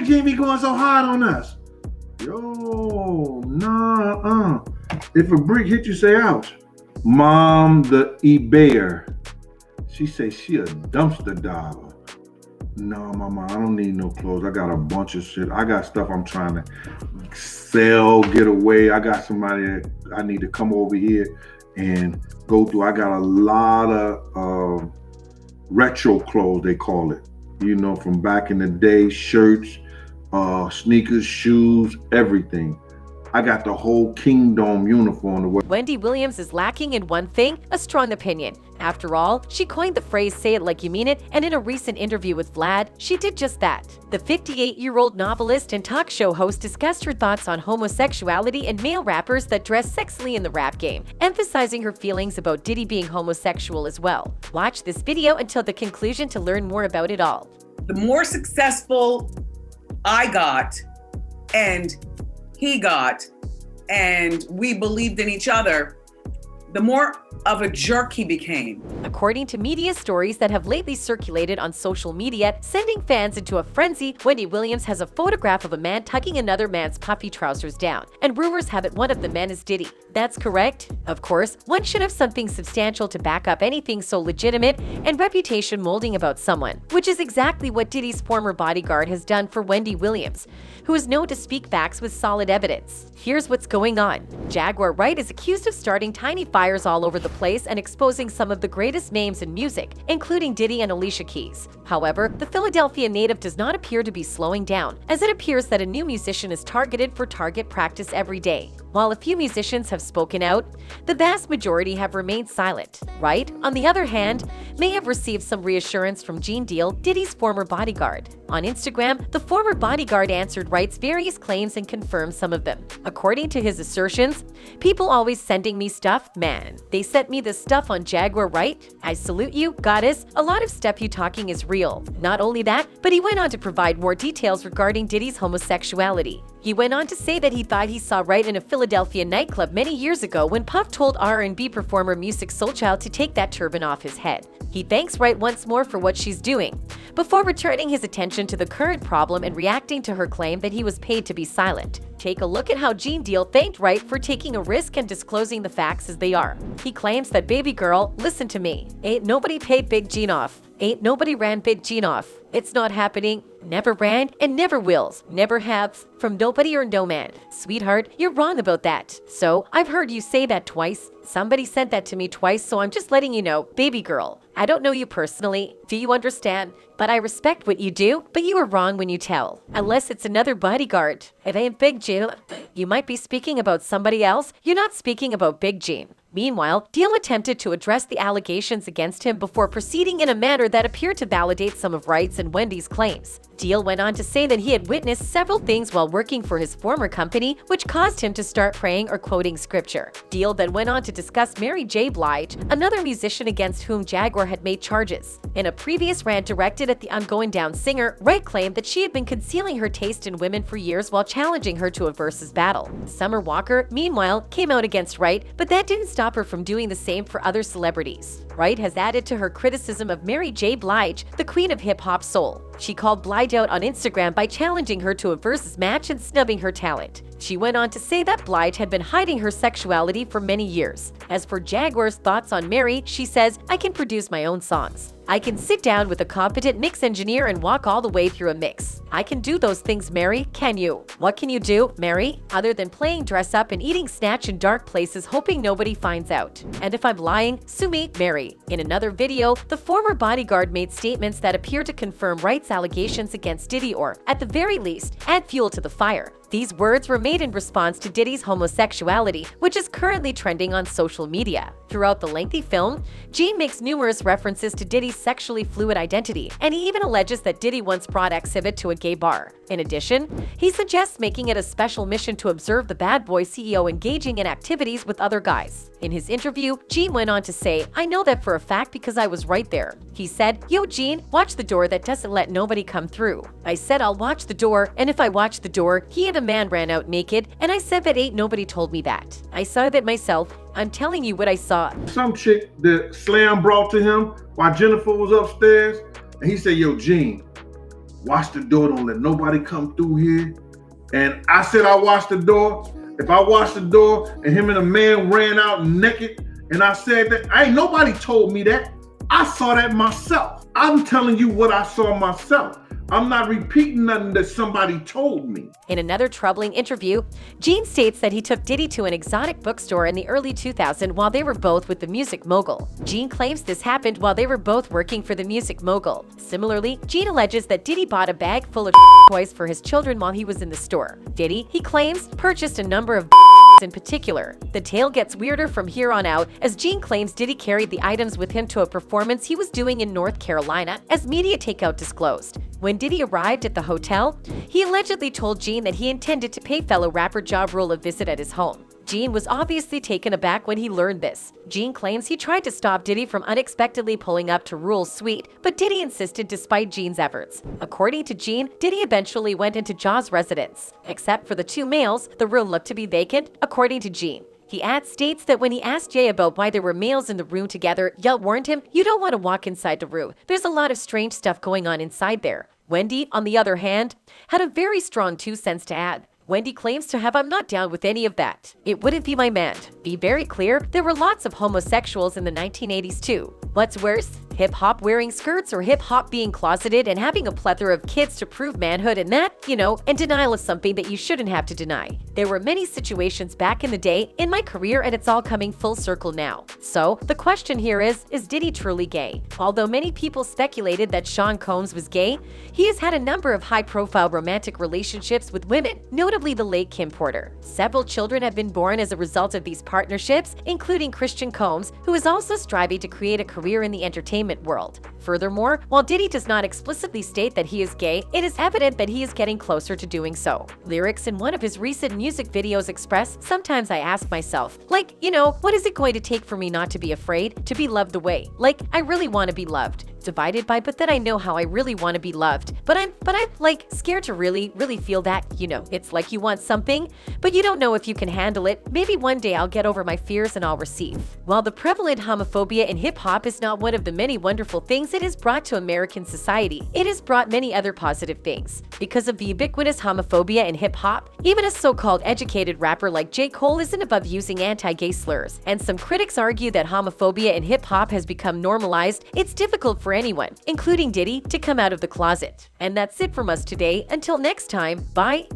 can't be going so hard on us. Yo, nah, If a brick hit you, say ouch. Mom, the eBayer. She say she a dumpster diver. No, mama, I don't need no clothes. I got a bunch of shit. I got stuff I'm trying to sell, get away. I got somebody that I need to come over here and go through. I got a lot of retro clothes, they call it. You know, from back in the day, shirts, sneakers, shoes, everything. I got the whole Kingdom uniform. Wendy Williams is lacking in one thing, a strong opinion. After all, she coined the phrase "say it like you mean it," and in a recent interview with Vlad, she did just that. The 58-year-old novelist and talk show host discussed her thoughts on homosexuality and male rappers that dress sexily in the rap game, emphasizing her feelings about Diddy being homosexual as well. Watch this video until the conclusion to learn more about it all. The more successful I got, and he got, and we believed in each other, the more of a jerk he became. According to media stories that have lately circulated on social media, sending fans into a frenzy, Wendy Williams has a photograph of a man tucking another man's puffy trousers down, and rumors have it one of the men is Diddy. That's correct. Of course, one should have something substantial to back up anything so legitimate and reputation molding about someone, which is exactly what Diddy's former bodyguard has done for Wendy Williams, who is known to speak facts with solid evidence. Here's what's going on. Jaguar Wright is accused of starting tiny fires all over the place and exposing some of the greatest names in music, including Diddy and Alicia Keys. However, the Philadelphia native does not appear to be slowing down, as it appears that a new musician is targeted for target practice every day. While a few musicians have spoken out, the vast majority have remained silent. Wright, on the other hand, may have received some reassurance from Gene Deal, Diddy's former bodyguard. On Instagram, the former bodyguard answered Wright's various claims and confirmed some of them. According to his assertions, "People always sending me stuff, man. They sent me this stuff on Jaguar Wright. I salute you, goddess. A lot of stuff you talking is real." Not only that, but he went on to provide more details regarding Diddy's homosexuality. He went on to say that he thought he saw Wright in a Philadelphia nightclub many years ago when Puff told R&B performer Musiq Soulchild to take that turban off his head. He thanks Wright once more for what she's doing, before returning his attention to the current problem and reacting to her claim that he was paid to be silent. Take a look at how Gene Deal thanked Wright for taking a risk and disclosing the facts as they are. He claims that, "Baby girl, listen to me. Ain't nobody paid Big Gene off. Ain't nobody ran Big Gene off. It's not happening. Never ran and never wills. Never have. From nobody or no man. Sweetheart, you're wrong about that. So, I've heard you say that twice. Somebody sent that to me twice, so I'm just letting you know, baby girl. I don't know you personally. Do you understand? But I respect what you do, but you are wrong when you tell. Unless it's another bodyguard. It ain't Big Gene. You might be speaking about somebody else. You're not speaking about Big Gene." Meanwhile, Deal attempted to address the allegations against him before proceeding in a manner that appeared to validate some of Wright's and Wendy's claims. Deal went on to say that he had witnessed several things while working for his former company, which caused him to start praying or quoting scripture. Deal then went on to discuss Mary J. Blige, another musician against whom Jaguar had made charges. In a previous rant directed at the I'm Going Down singer, Wright claimed that she had been concealing her taste in women for years while challenging her to a versus battle. Summer Walker, meanwhile, came out against Wright, but that didn't stop her from doing the same for other celebrities. Wright has added to her criticism of Mary J. Blige, the queen of hip-hop soul. She called Blige out on Instagram by challenging her to a versus match and snubbing her talent. She went on to say that Blige had been hiding her sexuality for many years. As for Jaguar's thoughts on Mary, she says, "I can produce my own songs. I can sit down with a competent mix engineer and walk all the way through a mix. I can do those things, Mary, can you? What can you do, Mary, other than playing dress up and eating snatch in dark places hoping nobody finds out? And if I'm lying, sue me, Mary." In another video, the former bodyguard made statements that appear to confirm Wright's allegations against Diddy or, at the very least, add fuel to the fire. These words were made in response to Diddy's homosexuality, which is currently trending on social media. Throughout the lengthy film, Gene makes numerous references to Diddy's sexually fluid identity, and he even alleges that Diddy once brought Exhibit to a gay bar. In addition, he suggests making it a special mission to observe the bad boy CEO engaging in activities with other guys. In his interview, Gene went on to say, "I know that for a fact because I was right there." He said, "Yo, Gene, watch the door that doesn't let nobody come through." I said I'll watch the door, and if I watch the door, he and a man ran out naked, and I said that ain't nobody told me that. I saw that myself. I'm telling you what I saw. Some chick that Slam brought to him while Jennifer was upstairs, and he said, "Yo, Gene, watch the door, don't let nobody come through here. And I said I watched the door. If I watched the door and him and a man ran out naked, and I said that, ain't nobody told me that. I saw that myself. I'm telling you what I saw myself. I'm not repeating nothing that somebody told me. In another troubling interview, Gene states that he took Diddy to an exotic bookstore in the early 2000s while they were both with the music mogul. Gene claims this happened while they were both working for the music mogul. Similarly, Gene alleges that Diddy bought a bag full of toys for his children while he was in the store. Diddy, he claims, purchased a number of in particular. The tale gets weirder from here on out, as Gene claims Diddy carried the items with him to a performance he was doing in North Carolina, as media takeout disclosed. When Diddy arrived at the hotel, he allegedly told Gene that he intended to pay fellow rapper Ja Rule a visit at his home. Gene was obviously taken aback when he learned this. Gene claims he tried to stop Diddy from unexpectedly pulling up to Rule's suite, but Diddy insisted despite Gene's efforts. According to Gene, Diddy eventually went into Ja's residence. Except for the two males, the room looked to be vacant, according to Gene. He states that when he asked Jay about why there were males in the room together, Ja warned him, "You don't want to walk inside the room. There's a lot of strange stuff going on inside there." Wendy, on the other hand, had a very strong 2 cents to add. Wendy claims to have, "I'm not down with any of that. It wouldn't be my man." Be very clear, there were lots of homosexuals in the 1980s too. What's worse, hip-hop wearing skirts or hip-hop being closeted and having a plethora of kids to prove manhood, and that, and denial of something that you shouldn't have to deny. There were many situations back in the day in my career, and it's all coming full circle now. So the question here is Diddy truly gay? Although many people speculated that Sean Combs was gay, he has had a number of high-profile romantic relationships with women, notably the late Kim Porter. Several children have been born as a result of these partnerships, including Christian Combs, who is also striving to create a career in the entertainment world. Furthermore, while Diddy does not explicitly state that he is gay, it is evident that he is getting closer to doing so. Lyrics in one of his recent music videos express, "Sometimes I ask myself, what is it going to take for me not to be afraid, to be loved away? I really want to be loved. Divided by, but then I know how I really want to be loved. But I'm scared to really feel that, It's like you want something, but you don't know if you can handle it. Maybe one day I'll get over my fears and I'll receive." While the prevalent homophobia in hip-hop is not one of the many wonderful things it has brought to American society, it has brought many other positive things. Because of the ubiquitous homophobia in hip-hop, even a so-called educated rapper like J. Cole isn't above using anti-gay slurs. And some critics argue that homophobia in hip-hop has become normalized. It's difficult for anyone, including Diddy, to come out of the closet. And that's it from us today. Until next time, bye.